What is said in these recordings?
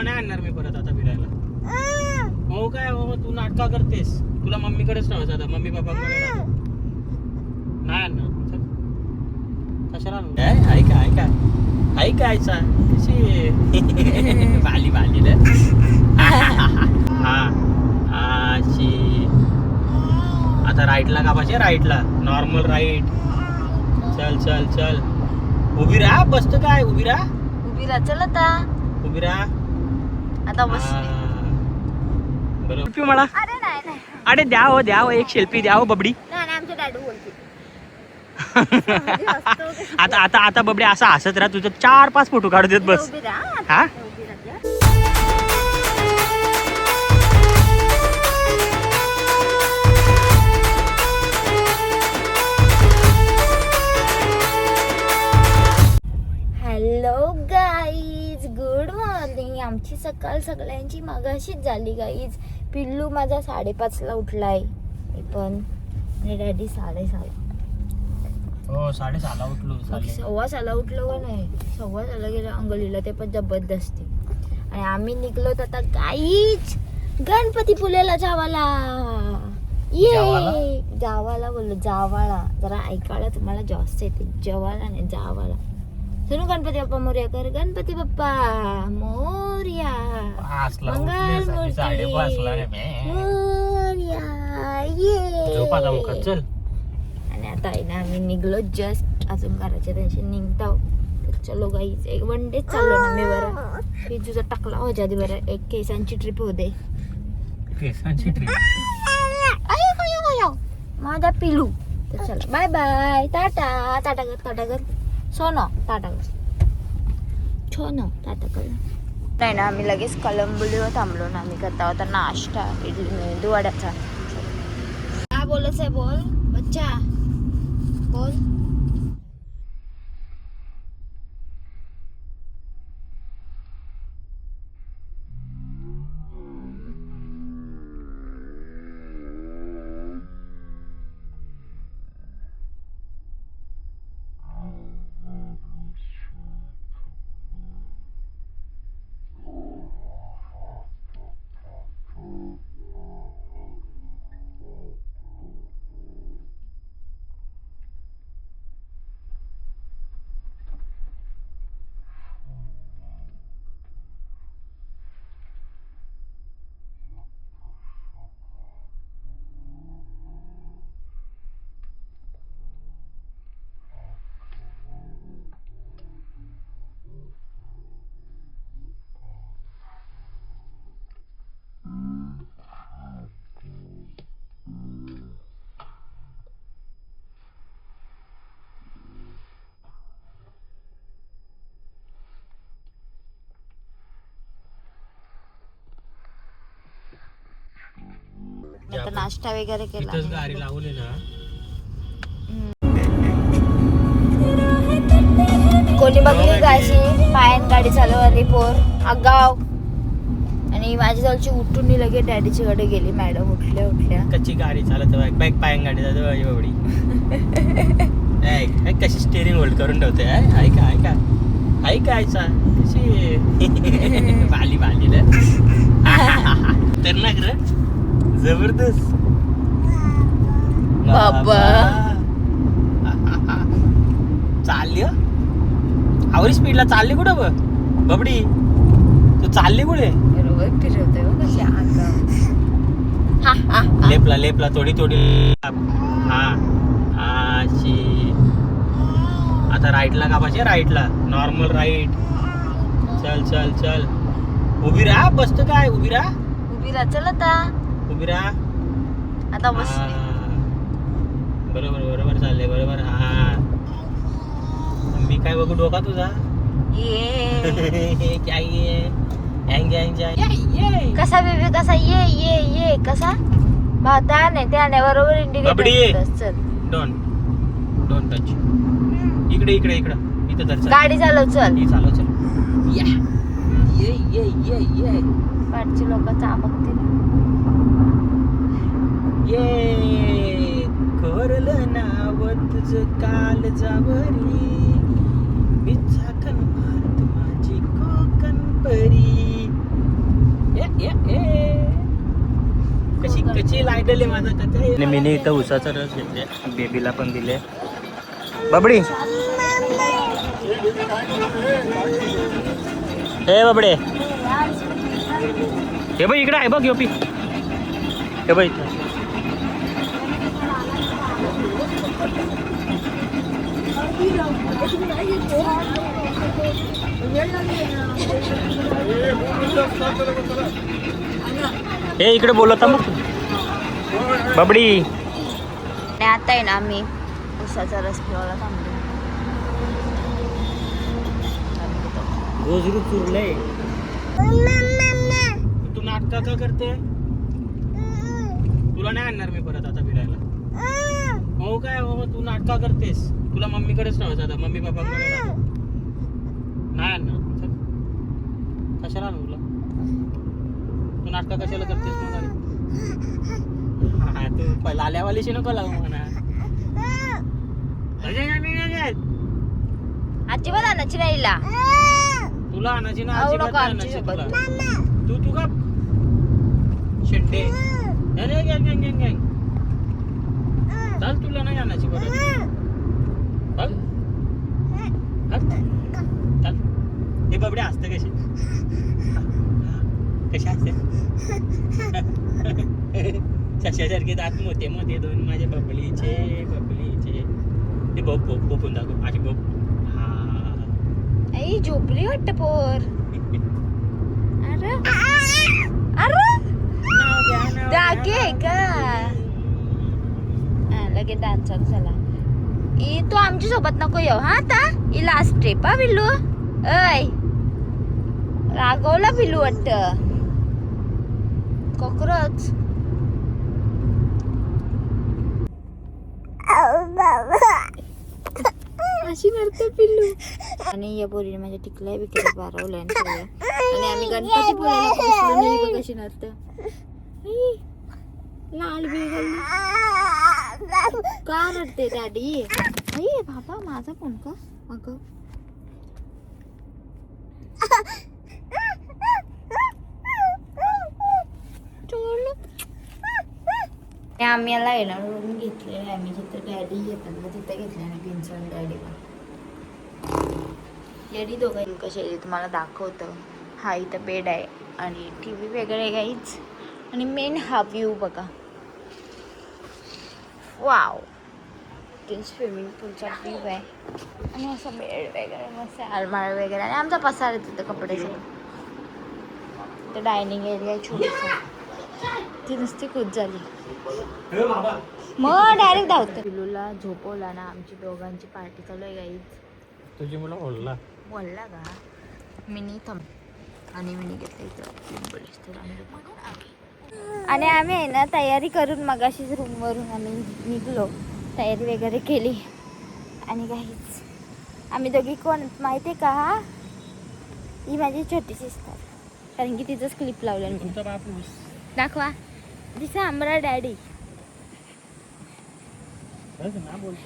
तुला नाही आणणार मी परत आता फिरायला. हो काय हो, तू नाटका करतेस. तुला मम्मीकडेच ठेवायचं आता, मम्मी पप्पांकडे नाही आणणार. कशाला ऐका ऐका कशी बाली बाली हा अशी. आता राईटला का पाहिजे, राईटला नॉर्मल राईट. चल चल चल, उभी राहा. बसतो काय, उभी राहा चल आता. उभी राहा आता बस. बरोबर मला. अरे नाही अरे द्या हो एक शिल्पी द्या हो बबडी. नाही आमचे डॅडू बोलते. आता आता आता बबडी असा हसत राहा. तुझं 4-5 फोटो काढू देत बस. हा हॅलो गाईज, गुड मॉर्निंग. आमची सकाळ सगळ्यांची मगाशीच झाली गाईज. पिल्लू माझा 5:30ला उठलाय, पण आणि डॅडी 6:30. हो 6:30ला उठलो. 6:15 उठलो का नाही, 6:15 गेलो अंगलीला, ते पण जबरदस्ती. आणि आम्ही निघलो आता गाईज गणपती पुलेला जावाला. ये जावाला बोललो, जावाळा. जरा ऐकायला तुम्हाला जास्त येते, जवाला नाही जावाला. सुनू गणपती बाप्पा मोरया कर. गणपती बाप्पा मोरया, मंगल मोरया. चल. आणि आता आहे ना आम्ही निघलो जस्ट, अजून घराच्या त्यांशी निघताव. चलो गाईच, एक वन डे चाललो ना मी. बरं पिजूचा टाकला हो जादी. बरं एक केसांची ट्रिप होते. केसांची ट्रिप माझा पिलू. तर चला बाय बाय, टाटा. टाटा कर, टाटा कर सोनो, टाटा कर छोनो, टाटा कर. नाही ना आम्ही लगेच कलंबुलीवर थांबलो ना. आम्ही करता होता नाश्ता, इडली मेदू वड्याचा. काय बोलत आहे, बोल बच्चा बोल. आता नाश्ता वगैरे केला. गाडी लावली ना. कोणी बघली का अशी पायान गाडी चालवली पोर आगाव. आणि माझी जवळची उठून लगे डॅडीची कडे गेली. मॅडम उठल्या कच्ची गाडी चालत बाईक पायन गाडी जाते एवढी. कशी स्टेरिंग होल्ड करून ठेवते. ऐका ऐका ऐकायचा कशी बाली बाली तर ना ग जबरदस्त बाबा. चालली आवरी स्पीडला चालली कुठं बबडी, तू चालली कुठे? बरोबर फिरवतोय कशी आगाव. लेपला लेपला थोडी थोडी. हा अशी. आता राईटला का पाहिजे, राईटला नॉर्मल राईट. चल चल चल, उभी राहा. बसतो काय, उभी राहा. चल आता उभी राहा. आता बस. बरोबर बरोबर चाललंय बरोबर. हा मी काय बघू डोका तुझा. ये काय कसा बेबी कसा, ये ये ये कसा भाता नाही त्या बरोबर इंडिकेटर. चल डोंट टच. इकडे इकडे इकडे इथं तर गाडी चालव. चल ही चालव. चल या ये ये ये ये. पाठची लोक चाबकतील. ये कोरलं नाव तुझं काल जावरी. मी झाकण मारत माझी कोकण परी. फायनली माझा कथा. मीने इथं उसाचा रस घेतले, बेबीला पण दिले. बबडी हे बबडे हे बघ इकडे आहे बघ योपी हे बघ इथं. हे इकडे बोलत मग बबडी. आणि आता आहे ना आम्ही उसाचा रस पिवायला थांबलो. गोजरू चुरलंय. तू नाटक का करते? तुला नाही आणणार मी परत आता फिरायला. हो काय हो तू नाटक करतेस. तुला मम्मीकडेच राहायचं आता. मम्मी पप्पाकडे नाही आणणार. चल. कशाला आणू तुला? तू नाटक कशाला करतेस मग? हा तू लाल्यावालीशी नको लावू म्हणा. अजिबात आणायची राहिला. तुला आणायची ना आवडो अजिबात का नाही आमची आणायची तुला. सोबत? तू का शेंडे. अरे गँग गँग गँग गँग. चल तुला नाही आणायची परत. चल चल. हे बबडे असते कशी कशी असते शशासारखे दात मोठे मोठे दोन माझे बबलीचे बबलीचे. ते बोपून दाखव माझी बोप. आई झोपली वाटत पोर. अरे अरे दागे का लगेच डान्स चालू झाला. तू आमच्या सोबत नको येऊ हा आता. ही लास्ट ट्रिप हा पिल्लू. ऐ रागवला पिल्लू वाटत. कॉकरोच अशी करते पिल्लू. आणि या पोरीने माझ्या टिकल्या बिकल्या बारवल्या आणि आम्ही गणपती पोळ्याला पोचलो नाही. बघ कशी नसत लाल बिल का रडते डॅडी. अरे बाबा माझा फोन का अगं. आम्ही याला येणार रूम घेतलेला आहे. आम्ही जिथं डॅडी येतात ना तिथं घेतलं आणि पिंचन डॅडीला. डॅडी दोघांनी कसे तुम्हाला दाखवतं. हा इथं बेड आहे आणि टी व्ही वेगळे काहीच. आणि मेन हा व्ह्यू बघा. वाव ते स्विमिंग पूलचा व्ह्यू आहे. आणि असं बेड वगैरे मस्त अलमार वगैरे आणि आमचा पसार आहे तिथं कपडे सगळं. तर डायनिंग एरिया छोटीसा. ती नुसती खुश झाली मग डायरेक्ट धावतं. पिलूला झोपवला ना. आमची दोघांची पार्टी चालू आहे गाईच. तुझी मुलं बोलला बोलला का मिनी थांब आणि मिनी घेतलं इथं. आणि आम्ही आहे ना तयारी करून मगाशीच रूमवरून आम्ही निघलो. तयारी वगैरे केली आणि काहीच. आम्ही दोघी कोण माहिती आहे का. ही माझी छोटी सिस्टर. कारण की तिचंच क्लिप लावलं मी. दाखवा दिसा आमरा डॅडी.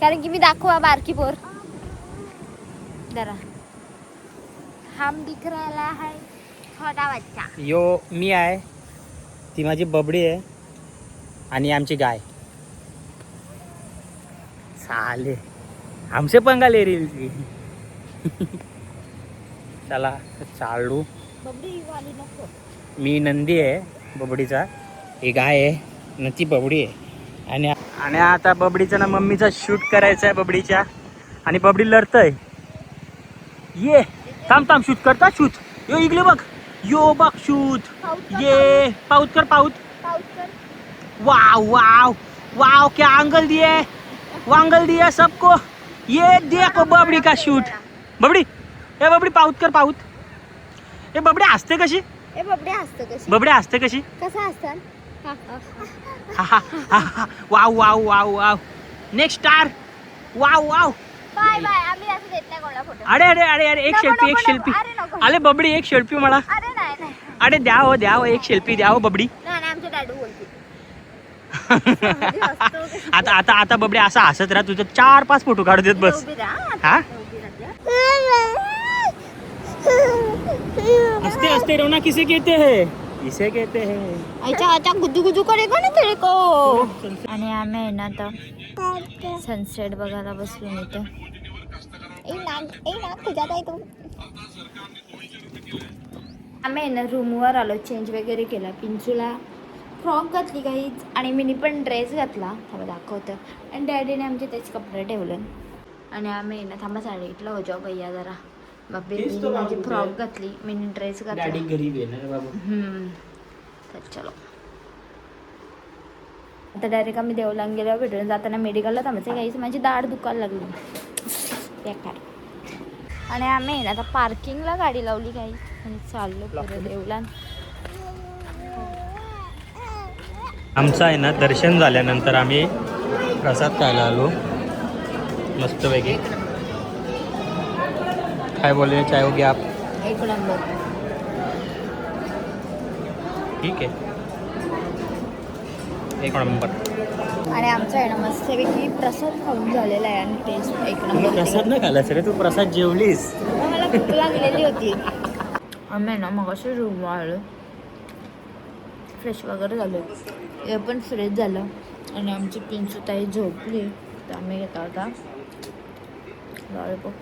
कारण की मी दाखवा बारकी पोर जरा. हम दिख रहा है छोटा बच्चा. यो मी आहे. ती माझी बबडी आहे आणि आमची गाय. साले हमसे पंगा ले रही. चला चालू. बबडी वाली नको. मी नंदी आहे बबडीचा. ही गाय आहे न ती बबडी आहे. आणि आता बबडीचा ना मम्मीचा शूट करायचा आहे बबडीच्या. आणि बबडी लढतय. ये थांब थांब शूट करता शूट. यो इकडे बघ. यो बघ शूट. ये पाऊत कर पाऊत. वाव वाव वाव क्या एंगल दिए. वांगल दिया सबको. ये देखो बबडी का शूट. बबडी ए बबडी पाऊत कर पाऊत. ए बबडी हसते कशी. ए बबडी हसतं कशी. बबडी हसते कशी. कसं हसतं. Wow wow wow wow. Next star. Wow wow. Bye bye. आम्ही असं देत नाही कोणाला फोटो. अरे अरे अरे अरे एक नको, सेल्फी एक नको, सेल्फी. अरे नको. अरे बबडी एक सेल्फी मला. अरे नाही नाही अरे द्या हो एक सेल्फी द्या हो बबडी. नाही नाही आमचे डॅडू बोलते. आता आता आता बबडी असा हसत राहा. तुझं 4-5 फोटो काढू देत बस. उभी राहा. हा उभी राहा. हसते हसते रोना किसे कहते हैं. इसे कहते हैं अच्छा अच्छा गुजू गुजू करेगा ना तेरे को. आणि आम्ही आहे ना आता सनसेट बघायला बसलो इथं. आम्ही आहे ना रूमवर आलो, चेंज वगैरे केला, पिंचूला फ्रॉक घातली काहीच आणि मिनी पण ड्रेस घातला, थांबा दाखवतं. आणि डॅडीने आमचे तेच कपडे ठेवले. आणि आम्ही आहे ना थांबा साडीतला हो जाऊ भैया जरा. मग बेबीने माझी फ्रॉक घातली, मिनी ड्रेस घातला. डॅडी गरीब आहे ना रे बाबू. तर चलो आता डायरेक्ट आम्ही देवलांग गेल्यावर भेटून जाताना मेडिकलला थांबायचं काहीच, माझी दाढ दुखायला लागली बेकार. आणि आम्ही आहे ना आता पार्किंगला गाडी लावली काही आणि चाललो पुढे देवलांग. आमचं आहे ना दर्शन झाल्यानंतर आम्ही प्रसाद खायला आलो मस्तपैकी. काय बोलले चाय हो गया आप? एक नंबर. ठीक आहे, एक नंबर. आणि आमचं आहे ना मस्तपैकी प्रसाद खाऊन झालेला आहे आणि टेस्ट एक तुम्ही नंबर. प्रसाद नाही खाल्लास रे, तू प्रसाद जेवलीस. मला भूक लागलेली होती. आम्ही ना मग अशी रूम आलो, फ्रेश वगैरे झालो, हे पण फ्रेश झालं. आणि आमची पिंचू ताई झोपली तर आम्ही घेता होता लॉलीपॉप.